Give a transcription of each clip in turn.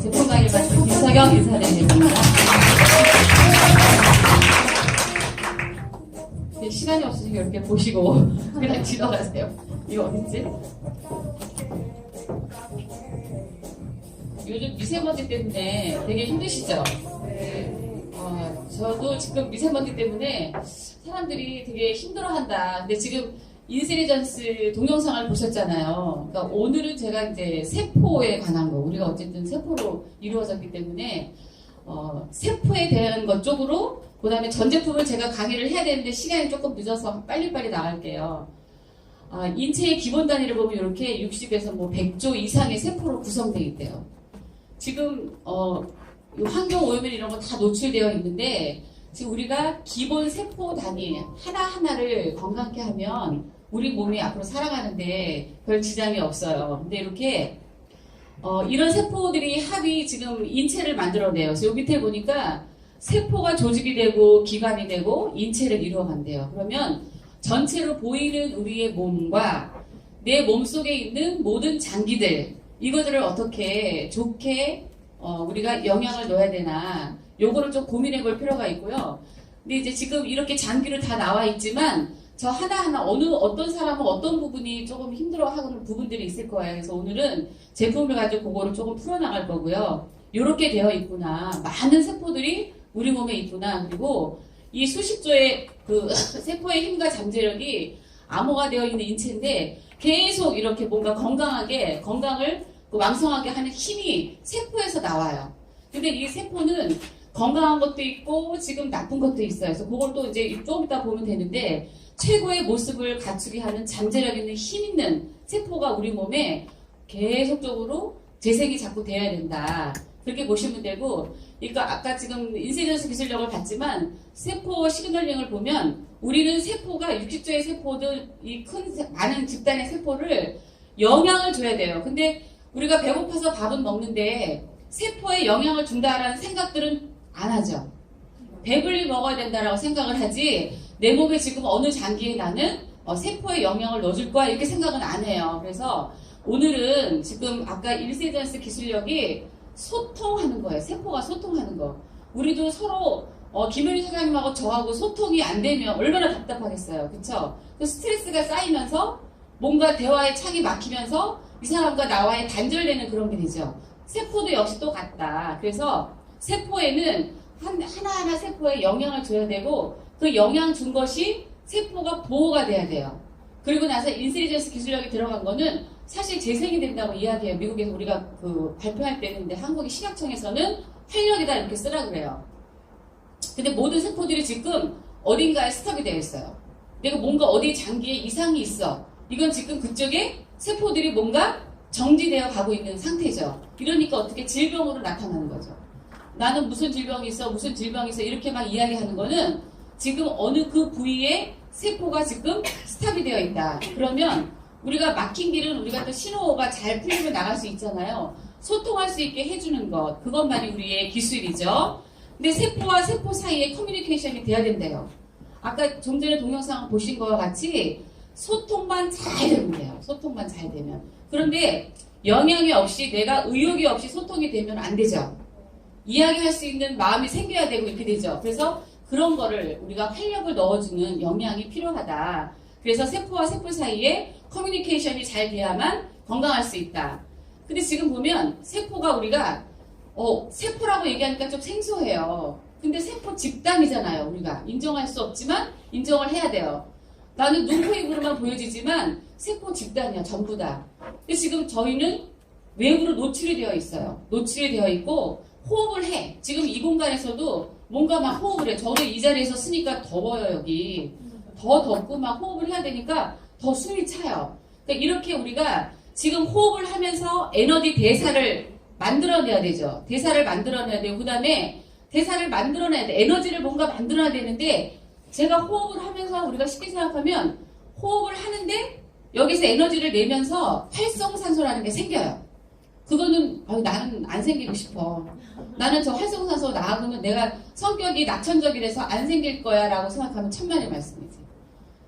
제품 강의를 맡은 김서경 인사드리겠습니다. 시간이 없으시면 이렇게 보시고 그냥 지나가세요. 이거 어딨지? 요즘 미세먼지 때문에 되게 힘드시죠? 저도 지금 미세먼지 때문에 사람들이 되게 힘들어한다. 근데 지금 인셀리전스 동영상을 보셨잖아요. 그러니까 오늘은 제가 이제 세포에 관한 거, 우리가 어쨌든 세포로 이루어졌기 때문에 세포에 대한 것 쪽으로, 그 다음에 전 제품을 제가 강의를 해야 되는데 시간이 조금 늦어서 빨리빨리 나갈게요. 인체의 기본 단위를 보면 이렇게 60에서 뭐 100조 이상의 세포로 구성되어 있대요. 지금 환경 오염이나 이런 거 다 노출되어 있는데, 지금 우리가 기본 세포 단위 하나하나를 건강케 하면 우리 몸이 앞으로 살아가는데 별 지장이 없어요. 근데 이렇게 이런 세포들이 합이 지금 인체를 만들어내요. 그래서 여기 밑에 보니까 세포가 조직이 되고 기관이 되고 인체를 이루어간대요. 그러면 전체로 보이는 우리의 몸과 내 몸속에 있는 모든 장기들, 이것들을 어떻게 좋게 우리가 영향을 넣어야 되나, 요거를 좀 고민해 볼 필요가 있고요. 근데 이제 지금 이렇게 장기로 다 나와 있지만 저 하나하나 어떤 사람은 어떤 부분이 조금 힘들어하는 부분들이 있을 거예요. 그래서 오늘은 제품을 가지고 그거를 조금 풀어나갈 거고요. 요렇게 되어 있구나. 많은 세포들이 우리 몸에 있구나. 그리고 이 수십 조의 그 세포의 힘과 잠재력이 암호가 되어 있는 인체인데 계속 이렇게 뭔가 건강을 왕성하게 하는 힘이 세포에서 나와요. 근데 이 세포는 건강한 것도 있고 지금 나쁜 것도 있어요. 그래서 그걸 또 이제 조금 이따 보면 되는데, 최고의 모습을 갖추게 하는 잠재력 있는 힘 있는 세포가 우리 몸에 계속적으로 재생이 자꾸 돼야 된다. 그렇게 보시면 되고, 그러니까 아까 지금 인셀리전스 기술력을 봤지만 세포 시그널링을 보면 우리는 세포가 60조의 세포들, 이 많은 집단의 세포를 영향을 줘야 돼요. 근데 우리가 배고파서 밥은 먹는데 세포에 영향을 준다라는 생각들은 안 하죠. 배불리 먹어야 된다라고 생각을 하지, 내 몸에 지금 어느 장기에 나는 세포에 영향을 넣어줄 거야 이렇게 생각은 안 해요. 그래서 오늘은 지금 아까 인셀리전스 기술력이 소통하는 거예요. 세포가 소통하는 거. 우리도 서로 김현희 사장님하고 저하고 소통이 안 되면 얼마나 답답하겠어요. 그쵸? 그 스트레스가 쌓이면서 뭔가 대화의 창이 막히면서 이 사람과 나와의 단절되는 그런 게 되죠. 세포도 역시 똑같다. 그래서 세포에는 하나하나 세포에 영향을 줘야 되고, 그 영향 준 것이 세포가 보호가 돼야 돼요. 그리고 나서 인셀리전스 기술력이 들어간 거는 사실 재생이 된다고 이야기해요. 미국에서 우리가 발표할 때는, 근데 한국의 식약청에서는 활력이다 이렇게 쓰라 그래요. 근데 모든 세포들이 지금 어딘가에 스톱이 되어 있어요. 내가 뭔가 어디 장기에 이상이 있어. 이건 지금 그쪽에 세포들이 뭔가 정지되어 가고 있는 상태죠. 이러니까 어떻게 질병으로 나타나는 거죠. 나는 무슨 질병이 있어 이렇게 막 이야기하는 거는 지금 어느 그 부위에 세포가 지금 스탑이 되어 있다. 그러면 우리가 막힌 길은 우리가 또 신호가 잘 풀리면 나갈 수 있잖아요. 소통할 수 있게 해주는 것, 그것만이 우리의 기술이죠. 근데 세포와 세포 사이에 커뮤니케이션이 돼야 된대요. 아까 좀 전에 동영상 보신 것과 같이 소통만 잘 되면 돼요. 소통만 잘 되면. 그런데 영향이 없이, 내가 의욕이 없이 소통이 되면 안 되죠. 이야기할 수 있는 마음이 생겨야 되고 이렇게 되죠. 그래서 그런 거를 우리가 활력을 넣어주는 영양이 필요하다. 그래서 세포와 세포 사이에 커뮤니케이션이 잘 돼야만 건강할 수 있다. 근데 지금 보면 세포가 우리가 세포라고 얘기하니까 좀 생소해요. 근데 세포 집단이잖아요. 우리가 인정할 수 없지만 인정을 해야 돼요. 나는 눈, 코, 입으로만 보여지지만 세포 집단이야, 전부 다. 근데 지금 저희는 외부로 노출이 되어 있어요. 노출이 되어 있고 호흡을 해. 지금 이 공간에서도 뭔가 막 호흡을 해. 저도 이 자리에서 쓰니까 더워요, 여기. 더 덥고 막 호흡을 해야 되니까 더 숨이 차요. 그러니까 이렇게 우리가 지금 호흡을 하면서 에너지 대사를 만들어내야 되죠. 대사를 만들어내야 되고, 그 다음에 대사를 만들어내야 돼. 에너지를 뭔가 만들어야 되는데, 제가 호흡을 하면서 우리가 쉽게 생각하면 호흡을 하는데 여기서 에너지를 내면서 활성산소라는 게 생겨요. 그거는 나는 안 생기고 싶어. 나는 저 활성산소 나가면 내가 성격이 낙천적이라서 안 생길 거야 라고 생각하면 천만의 말씀이지.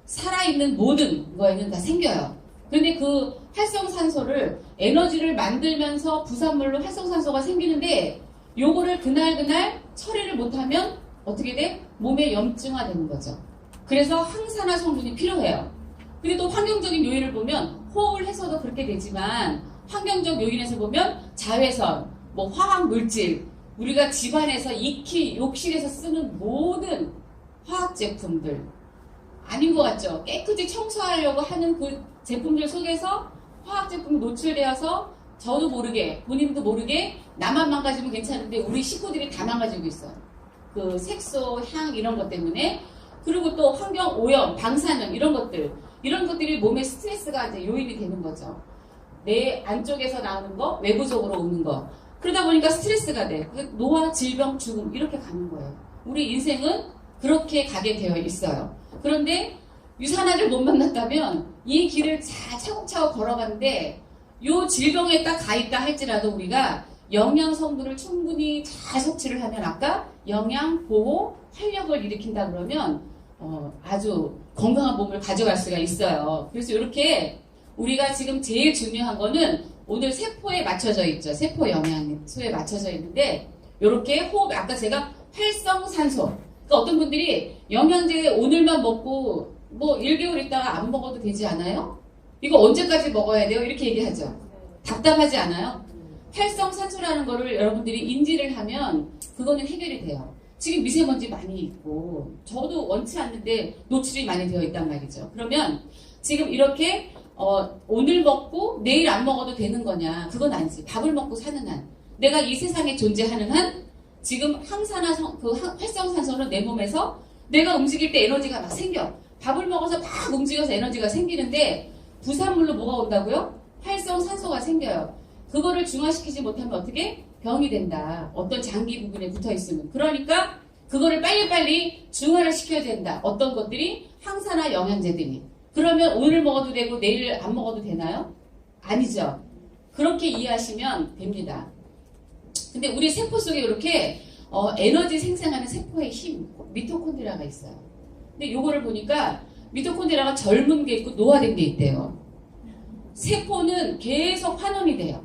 살아있는 모든 거에는 다 생겨요. 그런데 그 활성산소를 에너지를 만들면서 부산물로 활성산소가 생기는데 요거를 그날 처리를 못하면 어떻게 돼? 몸에 염증화되는 거죠. 그래서 항산화 성분이 필요해요. 근데 또 환경적인 요인을 보면 호흡을 해서도 그렇게 되지만 환경적 요인에서 보면 자외선, 뭐 화학 물질, 우리가 집안에서 익히 욕실에서 쓰는 모든 화학 제품들 아닌 것 같죠? 깨끗이 청소하려고 하는 그 제품들 속에서 화학 제품이 노출되어서 저도 모르게 본인도 모르게 나만 망가지면 괜찮은데 우리 식구들이 다 망가지고 있어요. 그 색소, 향 이런 것 때문에. 그리고 또 환경 오염, 방사능 이런 것들이 몸에 스트레스가 이제 요인이 되는 거죠. 내 안쪽에서 나오는 거, 외부적으로 오는 거. 그러다 보니까 스트레스가 돼. 노화, 질병, 죽음 이렇게 가는 거예요. 우리 인생은 그렇게 가게 되어 있어요. 그런데 유산화를 못 만났다면 이 길을 차곡차곡 걸어가는데 요 질병에 딱 가 있다 할지라도 우리가 영양 성분을 충분히 잘 섭취를 하면 아까 영양, 보호, 활력을 일으킨다 그러면 아주 건강한 몸을 가져갈 수가 있어요. 그래서 이렇게 우리가 지금 제일 중요한 거는 오늘 세포에 맞춰져 있죠. 세포 영양소에 맞춰져 있는데 이렇게 호흡, 아까 제가 활성산소. 그러니까 어떤 분들이 영양제 오늘만 먹고 뭐 1개월 있다가 안 먹어도 되지 않아요? 이거 언제까지 먹어야 돼요? 이렇게 얘기하죠. 답답하지 않아요? 활성산소라는 거를 여러분들이 인지를 하면 그거는 해결이 돼요. 지금 미세먼지 많이 있고 저도 원치 않는데 노출이 많이 되어 있단 말이죠. 그러면 지금 이렇게 오늘 먹고 내일 안 먹어도 되는 거냐? 그건 아니지. 밥을 먹고 사는 한 내가 이 세상에 존재하는 한 지금 활성산소는 내 몸에서 내가 움직일 때 에너지가 막 생겨. 밥을 먹어서 막 움직여서 에너지가 생기는데 부산물로 뭐가 온다고요? 활성산소가 생겨요. 그거를 중화시키지 못하면 어떻게? 병이 된다. 어떤 장기 부분에 붙어 있으면. 그러니까 그거를 빨리빨리 중화를 시켜야 된다. 어떤 것들이? 항산화 영양제들이. 그러면 오늘 먹어도 되고 내일 안 먹어도 되나요? 아니죠. 그렇게 이해하시면 됩니다. 근데 우리 세포 속에 이렇게 에너지 생산하는 세포의 힘, 미토콘드리아가 있어요. 근데 요거를 보니까 미토콘드리아가 젊은 게 있고 노화된 게 있대요. 세포는 계속 환원이 돼요.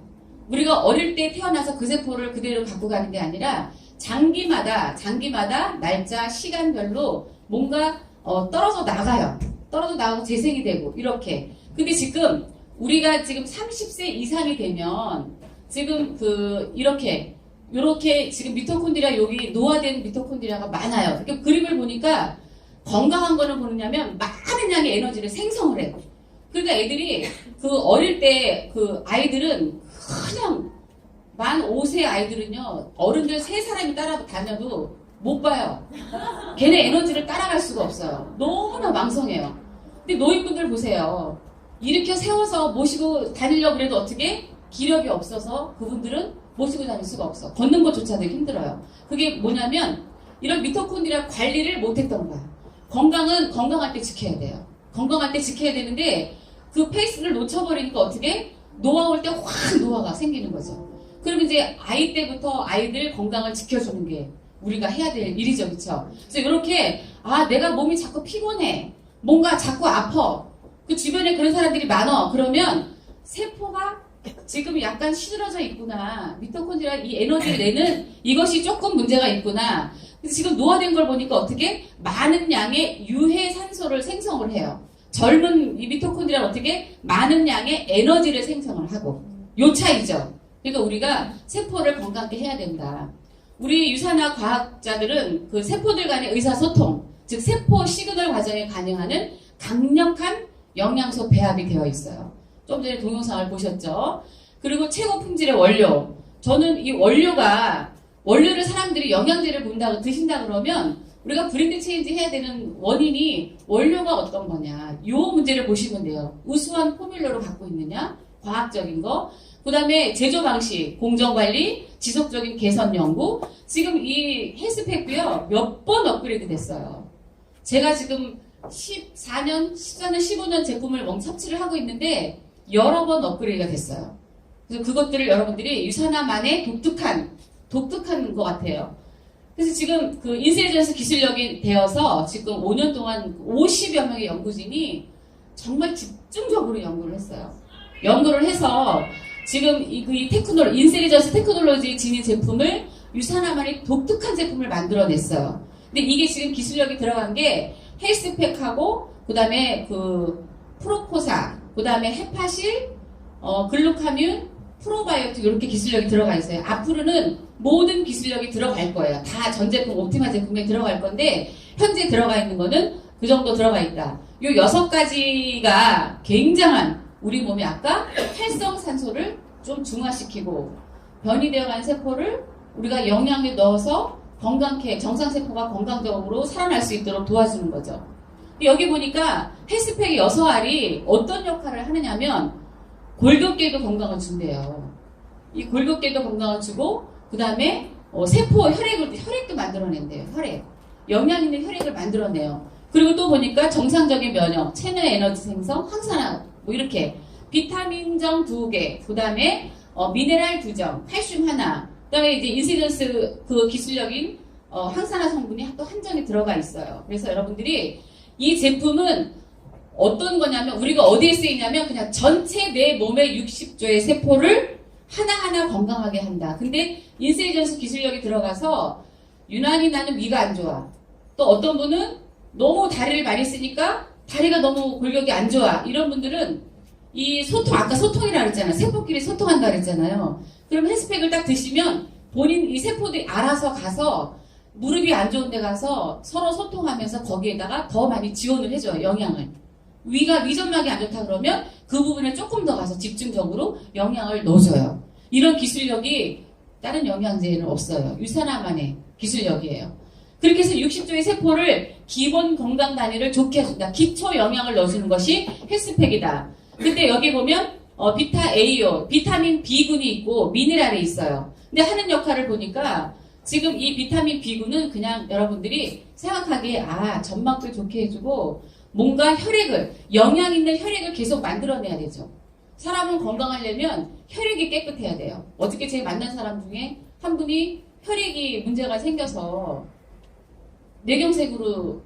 우리가 어릴 때 태어나서 그 세포를 그대로 갖고 가는 게 아니라 장기마다 날짜, 시간별로 뭔가 떨어져 나가요. 떨어져 나가고 재생이 되고 이렇게. 근데 지금 우리가 지금 30세 이상이 되면 지금 이렇게 지금 미토콘드리아 여기 노화된 미토콘드리아가 많아요. 그러니까 그림을 보니까 건강한 거는 뭐냐면 많은 양의 에너지를 생성을 해요. 그러니까 애들이 어릴 때 아이들은 그냥 만 5세 아이들은요 어른들 3사람이 따라 다녀도 못 봐요. 걔네 에너지를 따라갈 수가 없어요. 너무나 망성해요. 근데 노인분들 보세요. 일으켜 세워서 모시고 다니려고 그래도 어떻게? 기력이 없어서 그분들은 모시고 다닐 수가 없어. 걷는 것조차도 힘들어요. 그게 뭐냐면 이런 미토콘드리아 관리를 못했던 거야. 건강은 건강할 때 지켜야 돼요. 건강할 때 지켜야 되는데 그 페이스를 놓쳐버리니까 어떻게? 노화 올 때 확 노화가 생기는 거죠. 그러면 이제 아이 때부터 아이들 건강을 지켜주는 게 우리가 해야 될 일이죠. 그렇죠? 그래서 이렇게 내가 몸이 자꾸 피곤해. 뭔가 자꾸 아파. 그 주변에 그런 사람들이 많아. 그러면 세포가 지금 약간 시들어져 있구나. 미토콘드리아 이 에너지를 내는 이것이 조금 문제가 있구나. 그래서 지금 노화된 걸 보니까 어떻게? 많은 양의 유해 산소를 생성을 해요. 젊은 이 미토콘드리아는 어떻게? 많은 양의 에너지를 생성을 하고. 요 차이죠. 그러니까 우리가 세포를 건강하게 해야 된다. 우리 유산화 과학자들은 그 세포들 간의 의사소통, 즉 세포 시그널 과정에 관여하는 강력한 영양소 배합이 되어 있어요. 좀 전에 동영상을 보셨죠? 그리고 최고 품질의 원료. 저는 이 원료를 사람들이 영양제를 드신다 그러면 우리가 브랜드 체인지 해야 되는 원인이 원료가 어떤 거냐. 이 문제를 보시면 돼요. 우수한 포뮬러를 갖고 있느냐. 과학적인 거. 그 다음에 제조 방식, 공정관리, 지속적인 개선 연구. 지금 이 헬스팩도요. 몇 번 업그레이드 됐어요. 제가 지금 14년, 15년 제품을 섭취를 하고 있는데 여러 번 업그레이드가 됐어요. 그래서 그것들을 여러분들이 유산화만의 독특한 것 같아요. 그래서 지금 인셀전스 기술력이 되어서 지금 5년 동안 50여 명의 연구진이 정말 집중적으로 연구를 했어요. 연구를 해서 지금 이 테크놀로지, 인셀리전스 테크놀로지 지닌 제품을 유산화만의 독특한 제품을 만들어냈어요. 근데 이게 지금 기술력이 들어간 게 헬스팩하고 그다음에 그 프로포사, 그다음에 헤파실, 글루카뮴, 프로바이오틱 이렇게 기술력이 들어가 있어요. 앞으로는 모든 기술력이 들어갈 거예요. 다 전 제품, 옵티마 제품에 들어갈 건데 현재 들어가 있는 거는 그 정도 들어가 있다. 요 6가지가 굉장한 우리 몸에 아까 활성산소를 좀 중화시키고 변이되어가는 세포를 우리가 영양에 넣어서 건강케 정상세포가 건강적으로 살아날 수 있도록 도와주는 거죠. 여기 보니까 헬스팩의 6알이 어떤 역할을 하느냐면 골격계도 건강을 준대요. 이 골격계도 건강을 주고 그 다음에 세포 혈액도 만들어낸대요. 혈액. 영양 있는 혈액을 만들어내요. 그리고 또 보니까 정상적인 면역, 체내 에너지 생성, 항산화 뭐 이렇게 비타민정 2개, 그 다음에 미네랄 2정, 칼슘 하나, 그 다음에 이제 인시전스 그 기술력인 항산화 성분이 또 한 정이 들어가 있어요. 그래서 여러분들이 이 제품은 어떤 거냐면 우리가 어디에 쓰이냐면 그냥 전체 내 몸의 60조의 세포를 하나하나 건강하게 한다. 근데 인셀리전스 기술력이 들어가서 유난히 나는 위가 안 좋아. 또 어떤 분은 너무 다리를 많이 쓰니까 다리가 너무 골격이 안 좋아. 이런 분들은 이 소통, 아까 소통이라 그랬잖아요. 세포끼리 소통한다 그랬잖아요. 그럼 헬스팩을 딱 드시면 본인 이 세포들이 알아서 가서 무릎이 안 좋은 데 가서 서로 소통하면서 거기에다가 더 많이 지원을 해줘요. 영양을. 위점막이 안 좋다 그러면 그 부분에 조금 더 가서 집중적으로 영양을 넣어줘요. 이런 기술력이 다른 영양제에는 없어요. 유산화만의 기술력이에요. 그렇게 해서 60조의 세포를 기본 건강 단위를 좋게 해준다. 기초 영양을 넣어주는 것이 헬스팩이다. 근데 여기 보면 비타 A요, 비타민 B군이 있고 미네랄이 있어요. 근데 하는 역할을 보니까 지금 이 비타민 B군은 그냥 여러분들이 생각하기에 점막도 좋게 해주고 뭔가 혈액을, 영양 있는 혈액을 계속 만들어내야 되죠. 사람은 건강하려면 혈액이 깨끗해야 돼요. 어저께 제가 만난 사람 중에 한 분이 혈액이 문제가 생겨서 뇌경색으로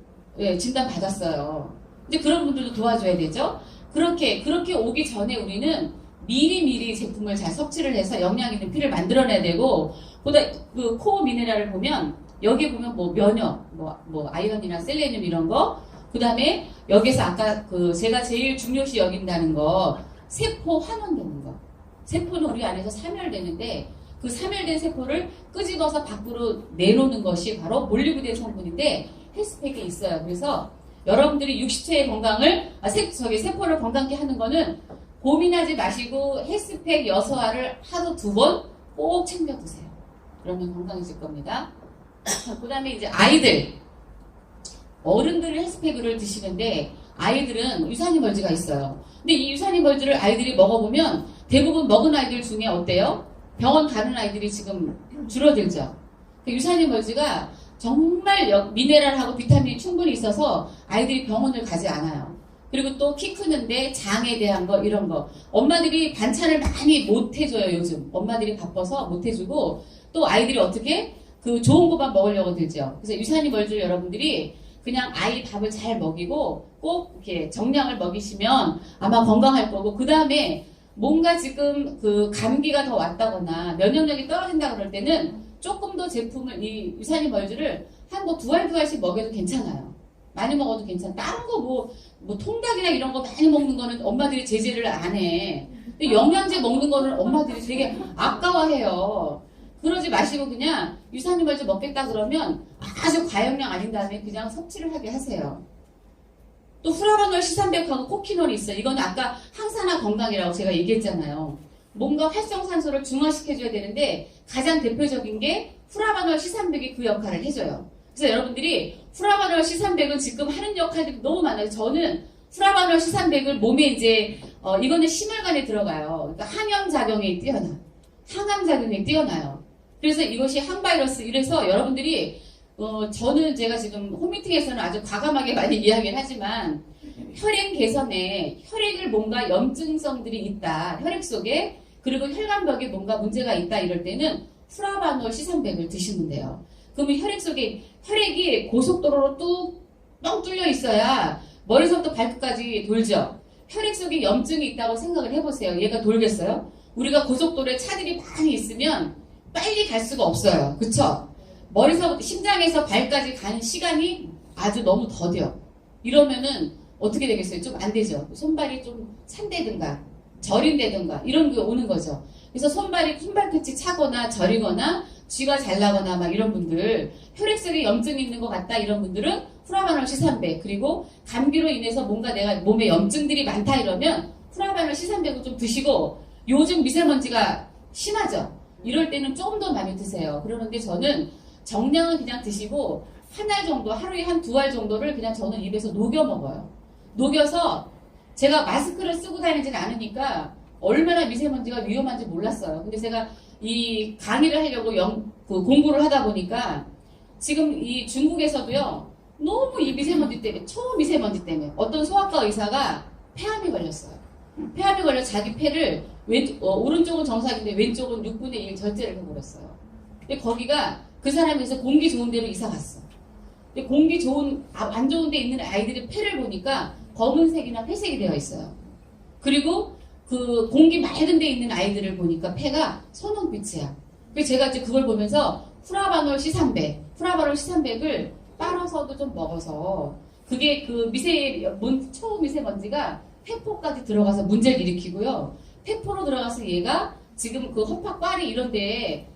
진단받았어요. 근데 그런 분들도 도와줘야 되죠. 그렇게 오기 전에 우리는 미리미리 제품을 잘 섭취를 해서 영양 있는 피를 만들어내야 되고, 보다 그 코어 미네랄을 보면 여기 보면 뭐 면역, 뭐 아이언이나 셀레늄 이런 거, 그 다음에 여기서 아까 그 제가 제일 중요시 여긴다는 거, 세포 환원되는 거. 세포는 우리 안에서 사멸되는데 그 사멸된 세포를 끄집어서 밖으로 내놓는 것이 바로 몰리브덴 성분인데 헬스팩에 있어요. 그래서 여러분들이 60세의 건강을 세포를 건강케 하는 거는 고민하지 마시고 헬스팩 6알을 하루 2번 꼭 챙겨 드세요. 그러면 건강해질 겁니다. 그 다음에 이제 아이들, 어른들은 헬스팩을 드시는데 아이들은 유산이멀지가 있어요. 근데 이 유산이멀지를 아이들이 먹어보면 대부분 먹은 아이들 중에 어때요? 병원 가는 아이들이 지금 줄어들죠. 유산이멀지가 정말 미네랄하고 비타민이 충분히 있어서 아이들이 병원을 가지 않아요. 그리고 또 키 크는데 장에 대한 거 이런 거 엄마들이 반찬을 많이 못 해줘요. 요즘 엄마들이 바빠서 못 해주고 또 아이들이 어떻게 그 좋은 것만 먹으려고 들죠. 그래서 유산이멀지를 여러분들이 그냥 아이 밥을 잘 먹이고 꼭 이렇게 정량을 먹이시면 아마 건강할 거고, 그 다음에 뭔가 지금 그 감기가 더 왔다거나 면역력이 떨어진다 그럴 때는 조금 더 제품을, 이 유산이멀지를 한 뭐 2알 먹여도 괜찮아요. 많이 먹어도 괜찮아. 다른 거 뭐 통닭이나 이런 거 많이 먹는 거는 엄마들이 제재를 안 해. 근데 영양제 먹는 거는 엄마들이 되게 아까워해요. 그러지 마시고 그냥 유산이멀지 먹겠다 그러면 아주 과용량 아닌 다음에 그냥 섭취를 하게 하세요. 또 후라바놀 시산백하고 코키놀이 있어요. 이거는 아까 항산화 건강이라고 제가 얘기했잖아요. 뭔가 활성산소를 중화시켜줘야 되는데 가장 대표적인 게 후라바놀 시산백이 그 역할을 해줘요. 그래서 여러분들이 후라바놀 시산백은 지금 하는 역할들이 너무 많아요. 저는 후라바놀 시산백을 몸에 이제 이거는 심혈관에 들어가요. 그러니까 항염작용이 뛰어나. 항암작용이 뛰어나요. 그래서 이것이 항바이러스, 이래서 여러분들이 저는 제가 지금 홈미팅에서는 아주 과감하게 많이 이야기를 하지만 혈액 개선에 혈액을 뭔가 염증성들이 있다. 혈액 속에, 그리고 혈관벽에 뭔가 문제가 있다 이럴 때는 후라바놀 시산백을 드시면 돼요. 그러면 혈액 속에 혈액이 고속도로로 뚝 뚫려 있어야 머리서부터 발끝까지 돌죠. 혈액 속에 염증이 있다고 생각을 해보세요. 얘가 돌겠어요? 우리가 고속도로에 차들이 많이 있으면 빨리 갈 수가 없어요. 그쵸? 머리서 심장에서 발까지 가는 시간이 아주 너무 더뎌. 이러면은 어떻게 되겠어요? 좀 안 되죠. 손발이 좀 찬다든가 저린다든가 이런 게 오는 거죠. 그래서 손발 끝이 차거나 저리거나 쥐가 잘 나거나 막 이런 분들, 혈액 속에 염증이 있는 것 같다 이런 분들은 프라바놀 C300, 그리고 감기로 인해서 뭔가 내가 몸에 염증들이 많다 이러면 프라바놀 C300을 좀 드시고, 요즘 미세먼지가 심하죠. 이럴 때는 조금 더 많이 드세요. 그러는데 저는 정량은 그냥 드시고 한 알 정도, 하루에 한 두 알 정도를 그냥 저는 입에서 녹여 먹어요. 녹여서 제가 마스크를 쓰고 다니지는 않으니까 얼마나 미세먼지가 위험한지 몰랐어요. 근데 제가 이 강의를 하려고 공부를 하다 보니까 지금 이 중국에서도요, 너무 이 미세먼지 때문에, 초미세먼지 때문에 어떤 소아과 의사가 폐암이 걸렸어요. 폐암이 걸려 자기 폐를 오른쪽은 정상인데 왼쪽은 6분의 1 절제를 해버렸어요. 근데 거기가 그 사람에서 공기 좋은 데로 이사 갔어. 근데 공기 좋은, 안 좋은 데 있는 아이들의 폐를 보니까 검은색이나 회색이 되어 있어요. 그리고 그 공기 맑은 데 있는 아이들을 보니까 폐가 선홍빛이야. 그래서 제가 이제 그걸 보면서 프라바놀 C300을 빨아서도 좀 먹어서, 그게 그 초미세먼지가 폐포까지 들어가서 문제를 일으키고요. 폐포로 들어가서 얘가 지금 그 허파, 꽈리 이런 데에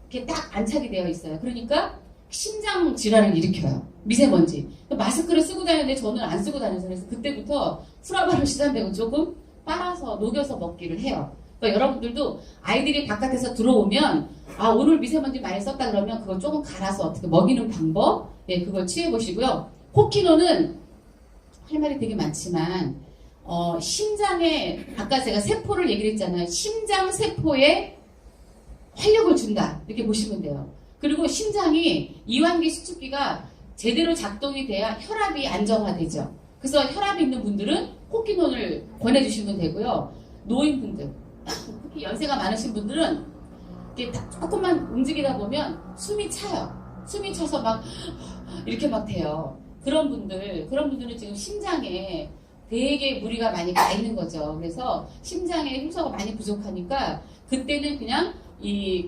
이렇게 딱 안착이 되어 있어요. 그러니까 심장 질환을 일으켜요. 미세먼지. 마스크를 쓰고 다니는데 저는 안 쓰고 다녀서, 그래서 그때부터 프라바놀 C300은 조금 빨아서 녹여서 먹기를 해요. 그러니까 여러분들도 아이들이 바깥에서 들어오면 오늘 미세먼지 많이 썼다 그러면 그걸 조금 갈아서 어떻게 먹이는 방법, 그걸 취해보시고요. 코키노는 할 말이 되게 많지만 심장에, 아까 제가 세포를 얘기를 했잖아요. 심장 세포에 활력을 준다 이렇게 보시면 돼요. 그리고 심장이 이완기 수축기가 제대로 작동이 돼야 혈압이 안정화되죠. 그래서 혈압이 있는 분들은 코키논을 권해주시면 되고요. 노인분들, 특히 연세가 많으신 분들은 이렇게 조금만 움직이다 보면 숨이 차요. 숨이 차서 막 이렇게 막 돼요. 그런 분들은 지금 심장에 되게 무리가 많이 가 있는 거죠. 그래서 심장에 흉서가 많이 부족하니까 그때는 그냥 이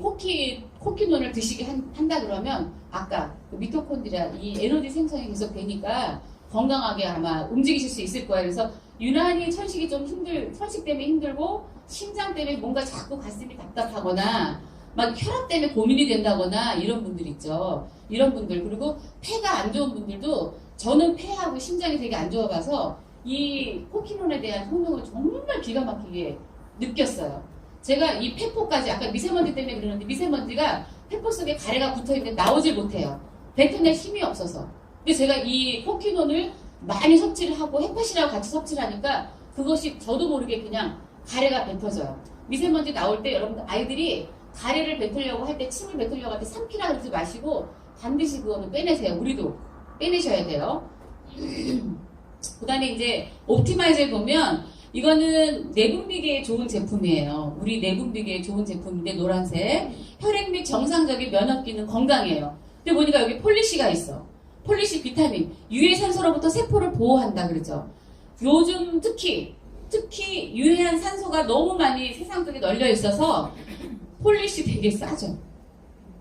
코키논을 드시게 한다 그러면 아까 그 미토콘드리아 이 에너지 생성이 계속 되니까 건강하게 아마 움직이실 수 있을 거예요. 그래서 유난히 천식 때문에 힘들고 심장 때문에 뭔가 자꾸 가슴이 답답하거나 막 혈압 때문에 고민이 된다거나 이런 분들 있죠. 이런 분들, 그리고 폐가 안 좋은 분들도, 저는 폐하고 심장이 되게 안 좋아봐서 이 코키논에 대한 효능을 정말 기가 막히게 느꼈어요. 제가 이 폐포까지, 아까 미세먼지 때문에 그러는데 미세먼지가 폐포 속에 가래가 붙어있는데 나오질 못해요. 뱉어낼 힘이 없어서. 근데 제가 이 코키논을 많이 섭취를 하고 햇볕이랑 같이 섭취를 하니까 그것이 저도 모르게 그냥 가래가 뱉어져요. 미세먼지 나올 때 여러분들 아이들이 가래를 뱉으려고 할 때, 침을 뱉으려고 할 때 삼키라 그러지 마시고 반드시 그거는 빼내세요. 우리도 빼내셔야 돼요. 그 다음에 이제 옵티마이저에 보면 이거는 내분비계에 좋은 제품이에요. 우리 내분비계에 좋은 제품인데 노란색. 혈액 및 정상적인 면역 기능 건강이에요. 근데 보니까 여기 폴리시가 있어. 폴리시 비타민. 유해산소로부터 세포를 보호한다 그러죠. 요즘 특히 유해한 산소가 너무 많이 세상 속에 널려 있어서 폴리시 되게 싸죠.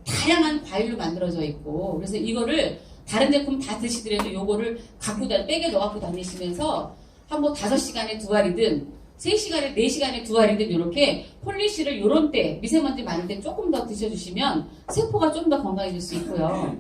다양한 과일로 만들어져 있고, 그래서 이거를 다른 제품 다 드시더라도 요거를 백에 넣어갖고 다니시면서 한번 5시간에 2알이든 3시간에 4시간에 2알이든 이렇게 폴리시를 요런 때 미세먼지 많을 때 조금 더 드셔주시면 세포가 좀 더 건강해질 수 있고요.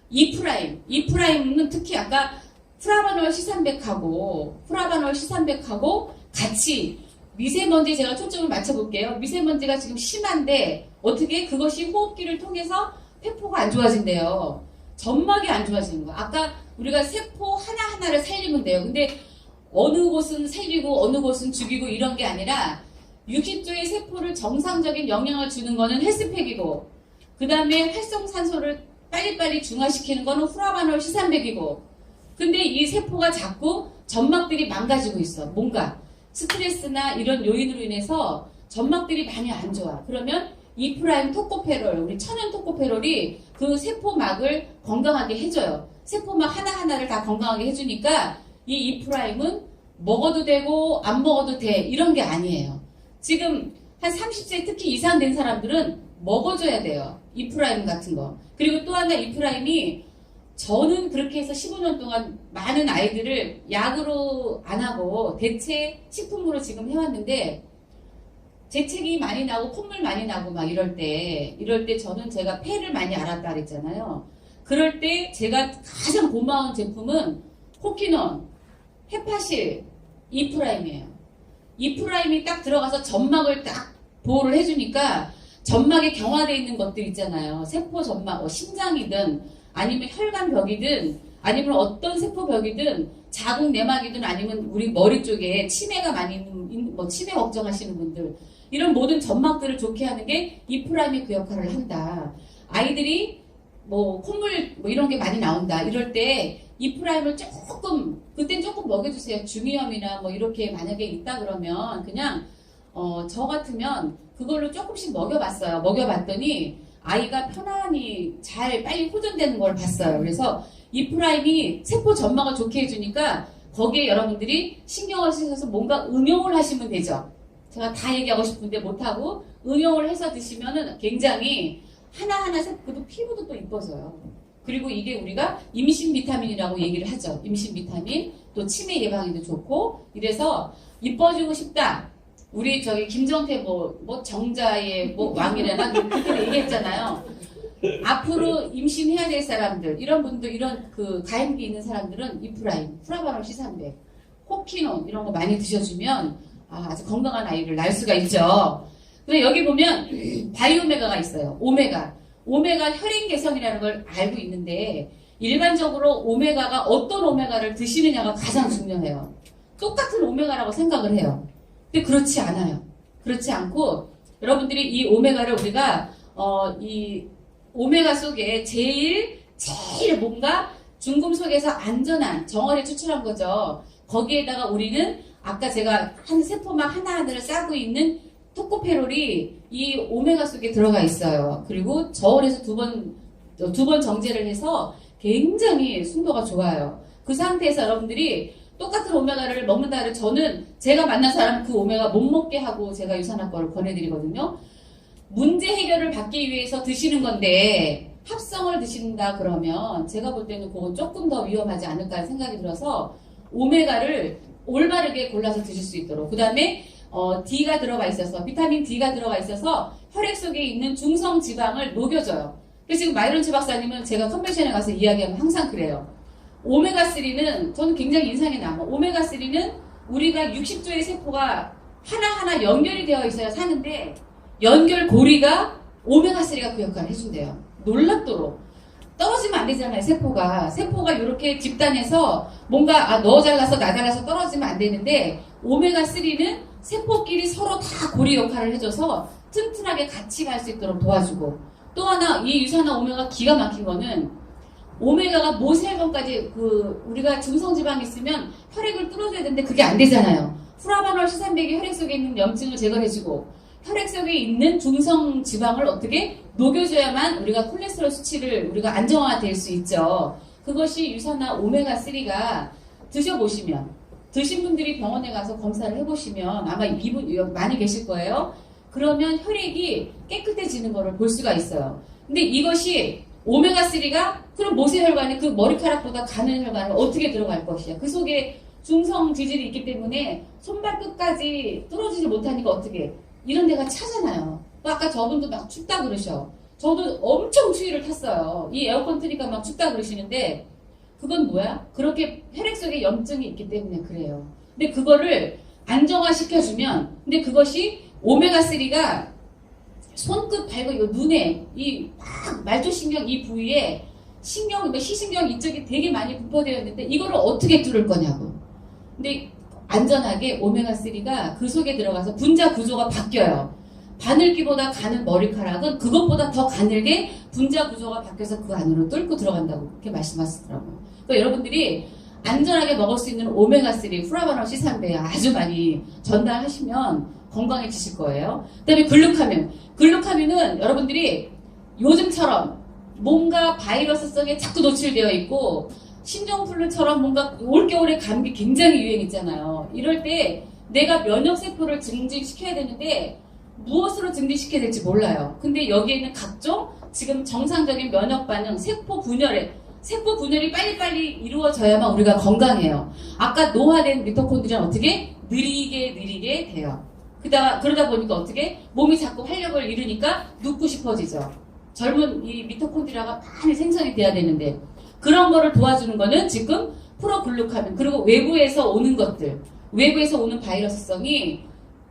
E프라임은 특히 아까 프라바놀 C300하고 같이 미세먼지 제가 초점을 맞춰볼게요. 미세먼지가 지금 심한데 어떻게 그것이 호흡기를 통해서 폐포가 안 좋아진대요. 점막이 안 좋아지는 거. 아까 우리가 세포 하나하나를 살리면 돼요. 근데 어느 곳은 살리고 어느 곳은 죽이고 이런 게 아니라 60조의 세포를 정상적인 영향을 주는 거는 헬스팩이고, 그 다음에 활성산소를 빨리빨리 중화시키는 거는 프라바놀 C300이고, 근데 이 세포가 자꾸 점막들이 망가지고 있어. 뭔가 스트레스나 이런 요인으로 인해서 점막들이 많이 안 좋아. 그러면 E프라임 토코페롤, 우리 천연 토코페롤이 그 세포막을 건강하게 해줘요. 세포막 하나하나를 다 건강하게 해주니까 이 E프라임은 먹어도 되고 안 먹어도 돼 이런 게 아니에요. 지금 한 30세 특히 이상 된 사람들은 먹어줘야 돼요. 이프라임 같은 거. 그리고 또 하나 이프라임이 저는 그렇게 해서 15년 동안 많은 아이들을 약으로 안 하고 대체 식품으로 지금 해왔는데 재채기 많이 나고 콧물 많이 나고 막 이럴 때 저는 제가 폐를 많이 앓았다 그랬잖아요. 그럴 때 제가 가장 고마운 제품은 코키논, 헤파실, 이프라임이에요. 이프라임이 딱 들어가서 점막을 딱 보호를 해주니까 점막에 경화되어 있는 것들 있잖아요. 세포 점막, 심장이든 아니면 혈관벽이든 아니면 어떤 세포벽이든 자궁 내막이든 아니면 우리 머리 쪽에 치매가 많이 있는 뭐 치매 걱정하시는 분들 이런 모든 점막들을 좋게 하는 게 이프라임이 그 역할을 한다. 아이들이 뭐 콧물 뭐 이런 게 많이 나온다. 이럴 때 이프라임을 그땐 조금 먹여주세요. 중이염이나 뭐 이렇게 만약에 있다 그러면 그냥 저 같으면 그걸로 조금씩 먹여봤어요. 먹여봤더니 아이가 편안히 잘 빨리 호전되는 걸 봤어요. 그래서 이프라임이 세포 점막을 좋게 해주니까 거기에 여러분들이 신경을 쓰셔서 뭔가 응용을 하시면 되죠. 제가 다 얘기하고 싶은데 못하고 응용을 해서 드시면은 굉장히 하나하나 세포도 피부도 또 이뻐져요. 그리고 이게 우리가 임신 비타민이라고 얘기를 하죠. 임신 비타민, 또 치매 예방에도 좋고 이래서 이뻐지고 싶다. 우리 저기 김정태 뭐 정자의 뭐 왕이라나 그렇게 얘기했잖아요. 앞으로 임신해야 될 사람들, 이런 분들, 이런 그 가임기 있는 사람들은 이프라임, 프라바놀 C300, 코키논 이런 거 많이 드셔주면 아주 건강한 아이를 낳을 수가 있죠. 근데 여기 보면 바이오메가가 있어요. 오메가 혈행 개선이라는 걸 알고 있는데 일반적으로 오메가가 어떤 오메가를 드시느냐가 가장 중요해요. 똑같은 오메가라고 생각을 해요. 근데 그렇지 않아요. 그렇지 않고 여러분들이 이 오메가를 우리가 이 오메가 속에 제일 뭔가 중금속에서 안전한 정어를 추출한 거죠. 거기에다가 우리는 아까 제가 한 세포막 하나하나를 싸고 있는 토코페롤이 이 오메가 속에 들어가 있어요. 그리고 저온에서 두 번 정제를 해서 굉장히 순도가 좋아요. 그 상태에서 여러분들이 똑같은 오메가를 먹는다 그래서 저는 제가 만난 사람 그 오메가 못 먹게 하고 제가 유산화과를 권해드리거든요. 문제 해결을 받기 위해서 드시는 건데 합성을 드신다 그러면 제가 볼 때는 그건 조금 더 위험하지 않을까 하는 생각이 들어서 오메가를 올바르게 골라서 드실 수 있도록 그 다음에 D가 들어가 있어서 비타민 D가 들어가 있어서 혈액 속에 있는 중성 지방을 녹여줘요. 그래서 지금 마이런치 박사님은 제가 컨벤션에 가서 이야기하면 항상 그래요. 오메가3는 저는 굉장히 인상이 남아. 오메가3는 우리가 60조의 세포가 하나하나 연결이 되어 있어야 사는데 연결고리가 오메가3가 그 역할을 해준대요. 놀랍도록. 떨어지면 안 되잖아요, 세포가 이렇게 집단해서 뭔가 너 잘라서 나 잘라서 떨어지면 안 되는데 오메가3는 세포끼리 서로 다 고리 역할을 해줘서 튼튼하게 같이 갈 수 있도록 도와주고 또 하나 이 유산화 오메가 기가 막힌 거는 오메가가 모세혈관까지 우리가 중성지방이 있으면 혈액을 뚫어줘야 되는데 그게 안 되잖아요. 프라바놀 C300이 혈액 속에 있는 염증을 제거해주고 혈액 속에 있는 중성지방을 어떻게 녹여줘야만 우리가 콜레스테롤 수치를 우리가 안정화될 수 있죠. 그것이 유산화 오메가3가 드셔보시면 드신 분들이 병원에 가서 검사를 해보시면 아마 이분 많이 계실 거예요. 그러면 혈액이 깨끗해지는 것을 볼 수가 있어요. 근데 이것이 오메가3가 그럼 모세혈관에 그 머리카락보다 가는 혈관에 어떻게 들어갈 것이야. 그 속에 중성 지질이 있기 때문에 손발 끝까지 뚫어지지 못하니까 어떻게 이런 데가 차잖아요. 아까 저분도 막 춥다 그러셔. 저도 엄청 추위를 탔어요. 이 에어컨 트니까 막 춥다 그러시는데 그건 뭐야? 그렇게 혈액 속에 염증이 있기 때문에 그래요. 근데 그거를 안정화시켜주면 근데 그것이 오메가3가 손끝 발고 이 눈에 이 막 말초신경 이 부위에 신경, 시신경 이쪽이 되게 많이 분포되어 있는데 이거를 어떻게 뚫을 거냐고. 근데 안전하게 오메가3가 그 속에 들어가서 분자 구조가 바뀌어요. 바늘기보다 가는 머리카락은 그것보다 더 가늘게 분자 구조가 바뀌어서 그 안으로 뚫고 들어간다고 그렇게 말씀하시더라고요. 그러니까 여러분들이 안전하게 먹을 수 있는 오메가3, 프라바놀 C300 아주 많이 전달하시면 건강해지실 거예요. 그 다음에 글루카민은 여러분들이 요즘처럼 뭔가 바이러스 속에 자꾸 노출되어 있고 신종플루처럼 뭔가 올겨울에 감기 굉장히 유행했잖아요. 이럴 때 내가 면역세포를 증진시켜야 되는데 무엇으로 증진시켜야 될지 몰라요. 근데 여기에는 각종 지금 정상적인 면역 반응, 세포 분열이 빨리빨리 이루어져야만 우리가 건강해요. 아까 노화된 미토콘드리아는 어떻게? 느리게 돼요. 그러다 보니까 어떻게? 몸이 자꾸 활력을 잃으니까 눕고 싶어지죠. 젊은 이 미토콘드리아가 많이 생성이 돼야 되는데 그런 거를 도와주는 거는 지금 프로글루카민 그리고 외부에서 오는 것들 외부에서 오는 바이러스성이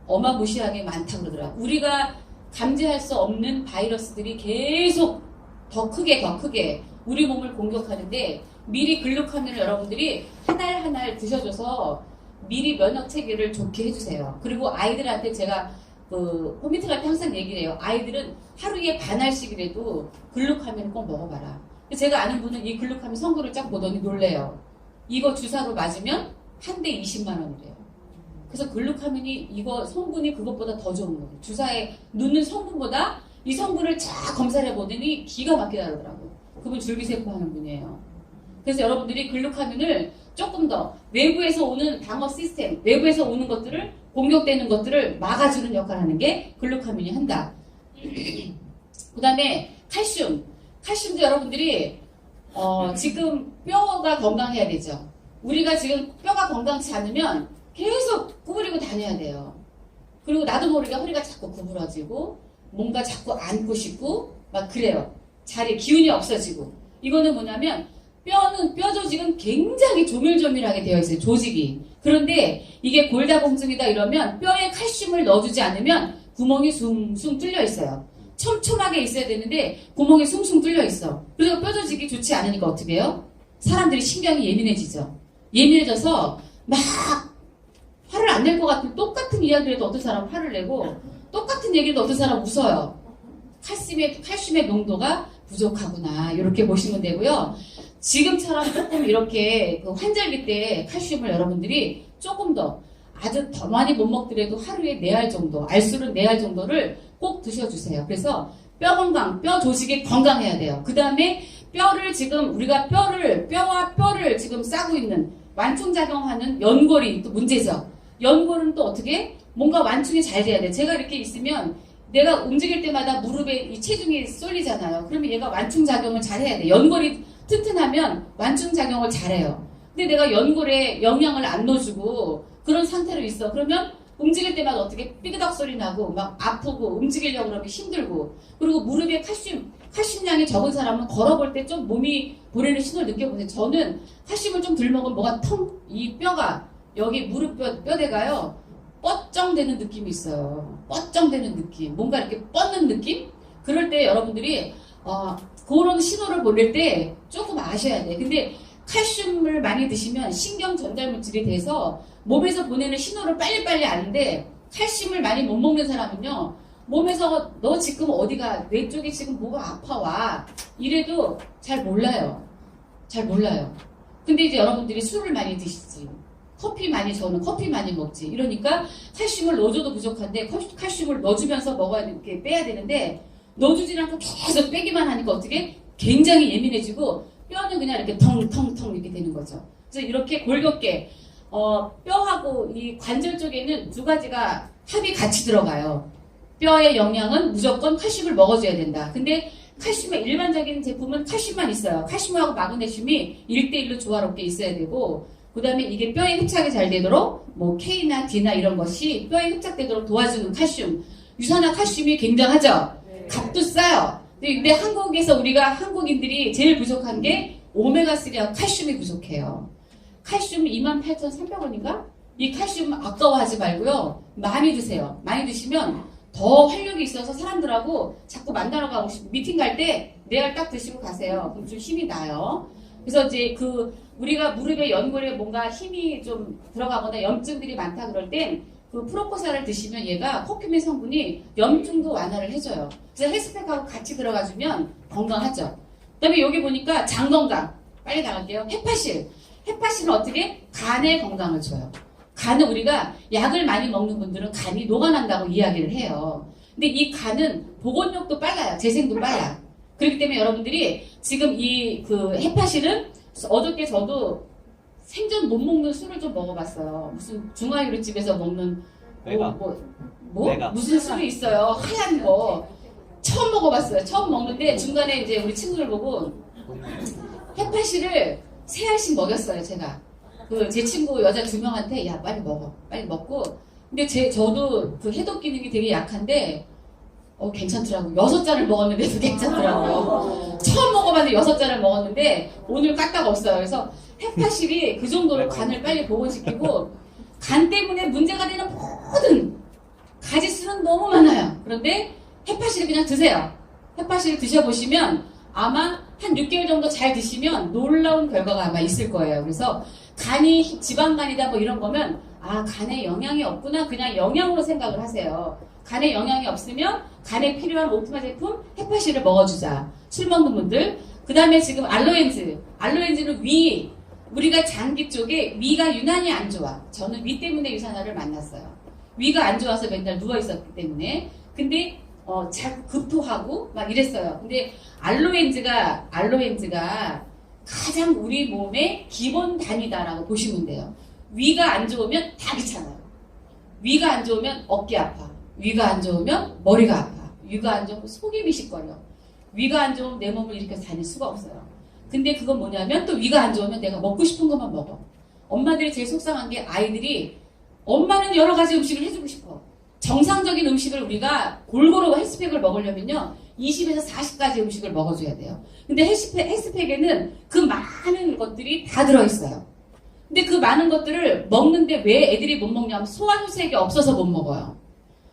어마무시하게 많다고 그러더라고요. 우리가 감지할 수 없는 바이러스들이 계속 더 크게 우리 몸을 공격하는데 미리 글루카민을 여러분들이 한 알 한 알 드셔줘서 미리 면역 체계를 좋게 해주세요. 그리고 아이들한테 제가 홈미팅 할 때 항상 얘기를 해요. 아이들은 하루에 반 알씩이라도 글루카민을 꼭 먹어봐라. 제가 아는 분은 이 글루카민 성분을 쫙 보더니 놀래요. 이거 주사로 맞으면 한 대 20만 원이래요. 그래서 글루카민이 이거 성분이 그것보다 더 좋은 거예요. 주사에 넣는 성분보다 이 성분을 쫙 검사를 해보더니 기가 막히다 그러더라고요. 그분 줄기세포 하는 분이에요. 그래서 여러분들이 글루카민을 조금 더 외부에서 오는 방어 시스템, 외부에서 오는 것들을 공격되는 것들을 막아주는 역할을 하는 게 글루카민이 한다. 그 다음에 칼슘도 여러분들이 지금 뼈가 건강해야 되죠. 우리가 지금 뼈가 건강치 않으면 계속 구부리고 다녀야 돼요. 그리고 나도 모르게 허리가 자꾸 구부러지고 뭔가 자꾸 앉고 싶고 막 그래요. 자리에 기운이 없어지고. 이거는 뭐냐면 뼈 조직은 굉장히 조밀조밀하게 되어 있어요. 조직이. 그런데 이게 골다공증이다 이러면 뼈에 칼슘을 넣어주지 않으면 구멍이 숭숭 뚫려 있어요. 촘촘하게 있어야 되는데 구멍이 숭숭 뚫려 있어. 그래서 뼈 조직이 좋지 않으니까 어떻게 해요? 사람들이 신경이 예민해지죠. 예민해져서 막 화를 안 낼 것 같은 똑같은 이야기를 해도 어떤 사람은 화를 내고 똑같은 얘기를 해도 어떤 사람은 웃어요. 칼슘의 농도가 부족하구나 이렇게 보시면 되고요. 지금처럼 조금 이렇게 그 환절기 때 칼슘을 여러분들이 조금 더 아주 더 많이 못 먹더라도 하루에 4알 정도, 알수록 4알 정도를 꼭 드셔주세요. 그래서 뼈 건강, 뼈 조직이 건강해야 돼요. 그 다음에 뼈를 지금 우리가 뼈와 뼈를 지금 싸고 있는 완충작용하는 연골이 또 문제죠. 연골은 또 어떻게? 뭔가 완충이 잘 돼야 돼. 제가 이렇게 있으면 내가 움직일 때마다 무릎에 이 체중이 쏠리잖아요. 그러면 얘가 완충작용을 잘 해야 돼. 연골이 튼튼하면 완충작용을 잘해요. 근데 내가 연골에 영양을 안 넣어주고 그런 상태로 있어. 그러면 움직일 때마다 어떻게 삐그덕 소리 나고 막 아프고 움직이려고 그러면 힘들고 그리고 무릎에 칼슘량이 적은 사람은 걸어볼 때 좀 몸이 보내는 신호를 느껴보세요. 저는 칼슘을 좀 덜 먹으면 뭐가 이 뼈가 여기 무릎 뼈대가요 뻗정되는 느낌이 있어요. 뻗정되는 느낌. 뭔가 이렇게 뻗는 느낌? 그럴 때 여러분들이 그런 신호를 보낼 때 조금 아셔야 돼. 근데 칼슘을 많이 드시면 신경 전달 물질이 돼서 몸에서 보내는 신호를 빨리빨리 아는데 칼슘을 많이 못 먹는 사람은요 몸에서 너 지금 어디가 뇌 쪽에 지금 뭐가 아파와 이래도 잘 몰라요. 근데 이제 여러분들이 술을 많이 드시지 저는 커피 많이 먹지 이러니까 칼슘을 넣어줘도 부족한데 칼슘을 넣어주면서 이렇게 빼야 되는데 넣어주지 않고 계속 빼기만 하니까 어떻게 굉장히 예민해지고 뼈는 그냥 이렇게 텅텅텅 이렇게 되는 거죠. 그래서 이렇게 골격계 뼈하고 이 관절 쪽에는 두 가지가 합이 같이 들어가요. 뼈의 영양은 무조건 칼슘을 먹어줘야 된다. 근데 칼슘의 일반적인 제품은 칼슘만 있어요. 칼슘하고 마그네슘이 1대1로 조화롭게 있어야 되고 그 다음에 이게 뼈에 흡착이 잘 되도록 뭐 K나 D나 이런 것이 뼈에 흡착되도록 도와주는 칼슘 유산화칼슘이 굉장하죠. 값도 싸요. 근데 한국에서 한국인들이 제일 부족한 게 오메가3와 칼슘이 부족해요. 칼슘 28,300원인가? 이 칼슘 아까워하지 말고요. 많이 드세요. 많이 드시면 더 활력이 있어서 사람들하고 자꾸 만나러 가고 미팅 갈 때 4알 딱 드시고 가세요. 그럼 좀 힘이 나요. 그래서 이제 우리가 무릎에 연골에 뭔가 힘이 좀 들어가거나 염증들이 많다 그럴 땐 그 프로포사를 드시면 얘가 커큐민 성분이 염증도 완화를 해줘요. 그래서 헬스팩하고 같이 들어가주면 건강하죠. 그 다음에 여기 보니까 장 건강. 빨리 나갈게요. 헤파신은 어떻게? 간의 건강을 줘요. 간은 우리가 약을 많이 먹는 분들은 간이 녹아난다고 이야기를 해요. 근데 이 간은 복원력도 빨라요. 재생도 빨라요. 그렇기 때문에 여러분들이 지금 헤파신은 어저께 저도 생전 못 먹는 술을 좀 먹어봤어요. 무슨 중화요리집에서 먹는 내가. 내가. 무슨 술이 있어요. 하얀 거. 처음 먹어봤어요. 처음 먹는데 중간에 이제 우리 친구를 보고 해파시를 3알씩 먹였어요. 제가. 제 친구 여자 2명한테 야 빨리 먹어. 빨리 먹고. 근데 저도 그 해독 기능이 되게 약한데 괜찮더라고요. 6잔을 먹었는데도 괜찮더라고요. 처음 먹어봤는데 6잔을 먹었는데 오늘 까딱 없어요. 그래서 해파실이 그 정도로 간을 빨리 복원시키고 간 때문에 문제가 되는 모든 가지수는 너무 많아요. 그런데 해파실을 그냥 드세요. 해파실을 드셔보시면 아마 한 6개월 정도 잘 드시면 놀라운 결과가 아마 있을 거예요. 그래서 간이 지방간이다 뭐 이런 거면 간에 영양이 없구나 그냥 영양으로 생각을 하세요. 간에 영양이 없으면 간에 필요한 오트마 제품 해파실을 먹어주자. 술 먹는 분들. 그 다음에 지금 알로엔즈는 우리가 장기 쪽에 위가 유난히 안 좋아. 저는 위 때문에 유산화를 만났어요. 위가 안 좋아서 맨날 누워있었기 때문에. 근데 자꾸 급토하고 막 이랬어요. 근데 알로엔즈가 가장 우리 몸의 기본 단위다라고 보시면 돼요. 위가 안 좋으면 다 귀찮아요. 위가 안 좋으면 어깨 아파. 위가 안 좋으면 머리가 아파. 위가 안 좋으면 속이 미식거려. 위가 안 좋으면 내 몸을 일으켜서 다닐 수가 없어요. 근데 그건 뭐냐면 또 위가 안 좋으면 내가 먹고 싶은 것만 먹어. 엄마들이 제일 속상한 게 아이들이 엄마는 여러 가지 음식을 해주고 싶어. 정상적인 음식을 우리가 골고루 헬스팩을 먹으려면요 20에서 40가지 음식을 먹어줘야 돼요. 근데 헬스팩에는 그 많은 것들이 다 들어있어요. 근데 그 많은 것들을 먹는데 왜 애들이 못 먹냐면 소화효색이 없어서 못 먹어요.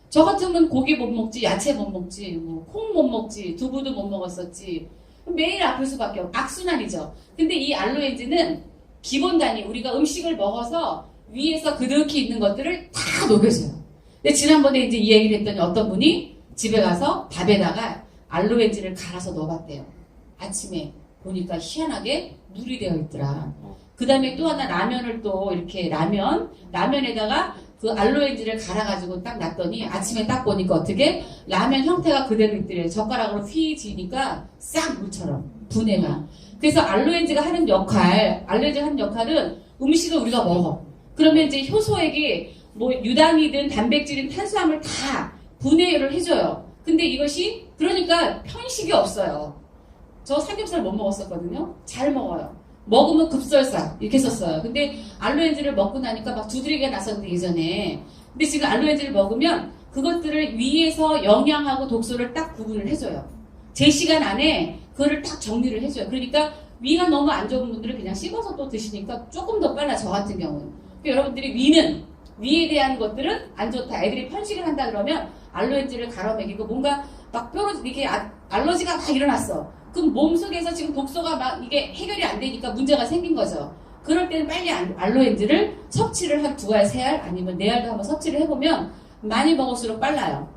저 같으면 고기 못 먹지, 야채 못 먹지, 콩 못 먹지, 두부도 못 먹었었지. 매일 아플 수밖에 없고 악순환이죠. 근데 이 알로엔즈는 기본 단위 우리가 음식을 먹어서 위에서 그득히 있는 것들을 다 녹여줘요. 근데 지난번에 이제 이 얘기를 했더니 어떤 분이 집에 가서 밥에다가 알로엔즈를 갈아서 넣어봤대요. 아침에 보니까 희한하게 물이 되어 있더라. 그 다음에 또 하나 라면을 또 이렇게 라면에다가 그 알로엔즈를 갈아가지고 딱 놨더니 아침에 딱 보니까 어떻게 라면 형태가 그대로 있더래요. 젓가락으로 휘 지니까 싹 물처럼 분해가. 그래서 알로엔즈가 하는 역할은 음식을 우리가 먹어. 그러면 이제 효소액이 뭐 유당이든 단백질이든 탄수화물 다 분해를 해줘요. 근데 이것이 그러니까 편식이 없어요. 저 삼겹살 못 먹었었거든요. 잘 먹어요. 먹으면 급설사 이렇게 썼어요. 근데 알로엔즈를 먹고 나니까 막 두드리기가 났었는데 예전에. 근데 지금 알로엔즈를 먹으면 그것들을 위에서 영양하고 독소를 딱 구분을 해줘요. 제 시간 안에 그거를 딱 정리를 해줘요. 그러니까 위가 너무 안 좋은 분들은 그냥 씹어서 또 드시니까 조금 더 빨라. 저 같은 경우는. 그러니까 여러분들이 위에 대한 것들은 안 좋다. 애들이 편식을 한다 그러면 알로엔즈를 갈아 먹이고 뭔가 막 뼈로 이렇게 알러지가 막 일어났어. 그럼 몸속에서 지금 독소가 막 이게 해결이 안 되니까 문제가 생긴 거죠. 그럴 때는 빨리 알로엔즈를 섭취를 한 2알, 3알 아니면 4알도 한번 섭취를 해보면 많이 먹을수록 빨라요.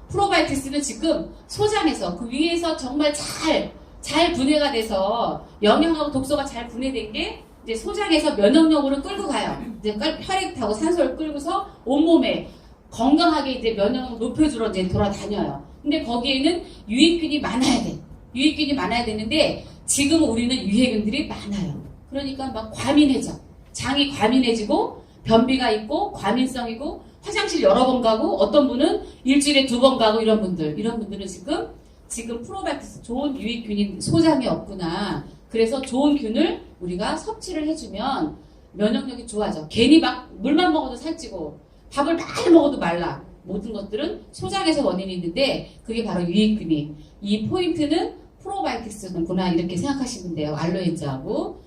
프로바이티스는 지금 소장에서 그 위에서 정말 잘 분해가 돼서 영양하고 독소가 잘 분해된 게 이제 소장에서 면역력으로 끌고 가요. 이제 혈액 타고 산소를 끌고서 온몸에 건강하게 이제 면역력 높여주러 이제 돌아다녀요. 근데 거기에는 유익균이 많아야 돼. 유익균이 많아야 되는데 지금 우리는 유해균들이 많아요. 그러니까 막 과민해져. 장이 과민해지고 변비가 있고 과민성이고 화장실 여러 번 가고 어떤 분은 일주일에 2번 가고 이런 분들은 지금 프로바이오티스 좋은 유익균이 소장에 없구나. 그래서 좋은 균을 우리가 섭취를 해주면 면역력이 좋아져. 괜히 막 물만 먹어도 살찌고 밥을 많이 먹어도 말라. 모든 것들은 소장에서 원인이 있는데 그게 바로 유익균이. 이 포인트는 프로바이오티스구나 이렇게 생각하시면 돼요. 알로엔즈하고.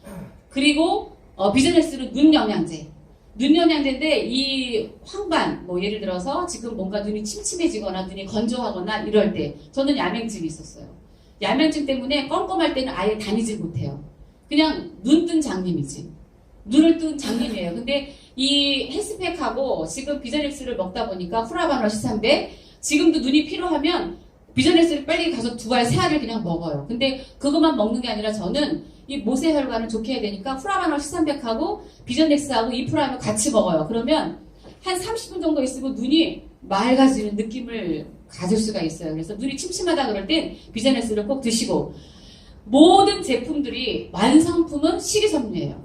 그리고 비즈니스는 눈 영양제인데 이 황반 예를 들어서 지금 뭔가 눈이 침침해지거나 눈이 건조하거나 이럴 때 저는 야맹증이 있었어요. 야맹증 때문에 껌껌할 때는 아예 다니질 못해요. 그냥 눈 뜬 장님이지. 눈을 뜬 장님이에요. 근데 이 헬스팩하고 지금 비전엑스를 먹다 보니까 후라바너 C300 지금도 눈이 필요하면 비전엑스를 빨리 가서 2알, 3알을 그냥 먹어요. 근데 그것만 먹는 게 아니라 저는 이 모세혈관을 좋게 해야 되니까 후라바너 C300하고 비전엑스하고 이프라임을 같이 먹어요. 그러면 한 30분 정도 있으면 눈이 맑아지는 느낌을 가질 수가 있어요. 그래서 눈이 침침하다 그럴 땐 비전엑스를 꼭 드시고 모든 제품들이 완성품은 식이섬유예요.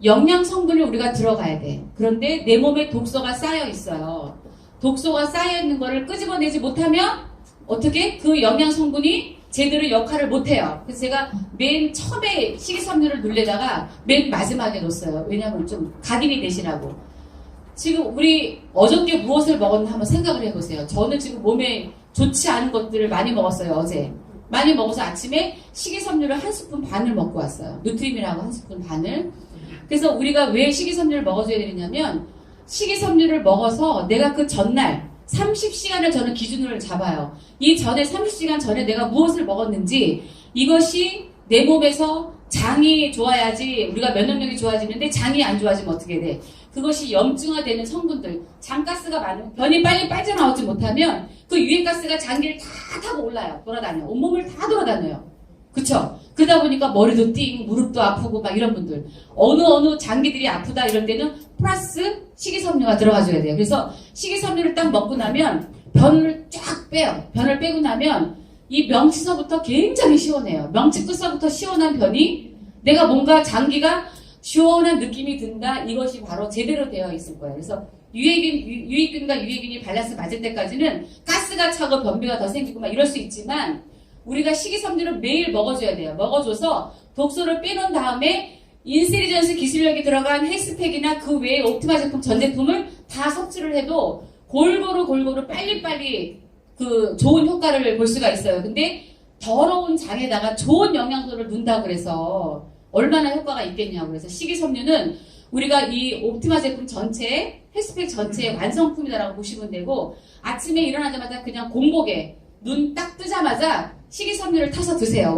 영양 성분이 우리가 들어가야 돼. 그런데 내 몸에 독소가 쌓여 있어요. 독소가 쌓여 있는 거를 끄집어내지 못하면 어떻게 그 영양 성분이 제대로 역할을 못해요. 그래서 제가 맨 처음에 식이섬유를 누르다가 맨 마지막에 놓았어요. 왜냐하면 좀 각인이 되시라고. 지금 우리 어저께 무엇을 먹었나 한번 생각을 해보세요. 저는 지금 몸에 좋지 않은 것들을 많이 먹었어요. 어제 많이 먹어서 아침에 식이섬유를 한 스푼 반을 먹고 왔어요. 누트림이라고 한 스푼 반을. 그래서 우리가 왜 식이섬유를 먹어줘야 되냐면 식이섬유를 먹어서 내가 그 전날 30시간을 저는 기준으로 잡아요. 이 전에 30시간 전에 내가 무엇을 먹었는지, 이것이 내 몸에서 장이 좋아야지 우리가 면역력이 좋아지는데 장이 안 좋아지면 어떻게 돼? 그것이 염증화되는 성분들, 장가스가 많은, 변이 빨리 빠져나오지 못하면 그 유해가스가 장기를 다 타고 올라요. 돌아다녀요. 온몸을 다 돌아다녀요. 그쵸? 그러다 보니까 머리도 띵, 무릎도 아프고 막 이런 분들. 어느 장기들이 아프다 이럴 때는 플러스 식이섬유가 들어가줘야 돼요. 그래서 식이섬유를 딱 먹고 나면 변을 쫙 빼요. 변을 빼고 나면 이 명치서부터 굉장히 시원해요. 명치 끝서부터 시원한 변이 내가 뭔가 장기가 시원한 느낌이 든다. 이것이 바로 제대로 되어 있을 거예요. 그래서 유익균과 유해균이 밸런스 맞을 때까지는 가스가 차고 변비가 더 생기고 막 이럴 수 있지만 우리가 식이섬유를 매일 먹어줘야 돼요. 먹어줘서 독소를 빼놓은 다음에 인셀리전스 기술력이 들어간 헬스팩이나 그 외의 옵티마 제품 전 제품을 다 섭취를 해도 골고루 빨리빨리 그 좋은 효과를 볼 수가 있어요. 근데 더러운 장에다가 좋은 영양소를 넣는다고 그래서 얼마나 효과가 있겠냐고. 그래서 식이섬유는 우리가 이 옵티마 제품 전체, 헬스팩 전체의 완성품이다라고 보시면 되고, 아침에 일어나자마자 그냥 공복에 눈 딱 뜨자마자 식이섬유를 타서 드세요.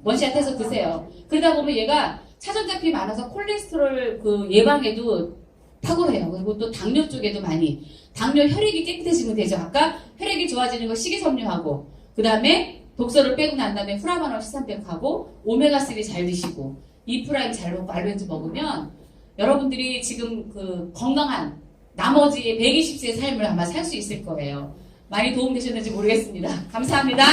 원샷해서 드세요. 그러다 보면 얘가 차전자필이 많아서 콜레스테롤 그 예방에도 탁월해요. 그리고 또 당뇨 쪽에도 많이, 당뇨 혈액이 깨끗해지면 되죠. 아까 혈액이 좋아지는 거 식이섬유하고, 그 다음에 독소를 빼고 난 다음에 프라바놀 시산백하고 오메가3 잘 드시고 이프라임 잘 먹고 알벤즈 먹으면 여러분들이 지금 그 건강한 나머지 120세의 삶을 아마 살 수 있을 거예요. 많이 도움되셨는지 모르겠습니다. 감사합니다.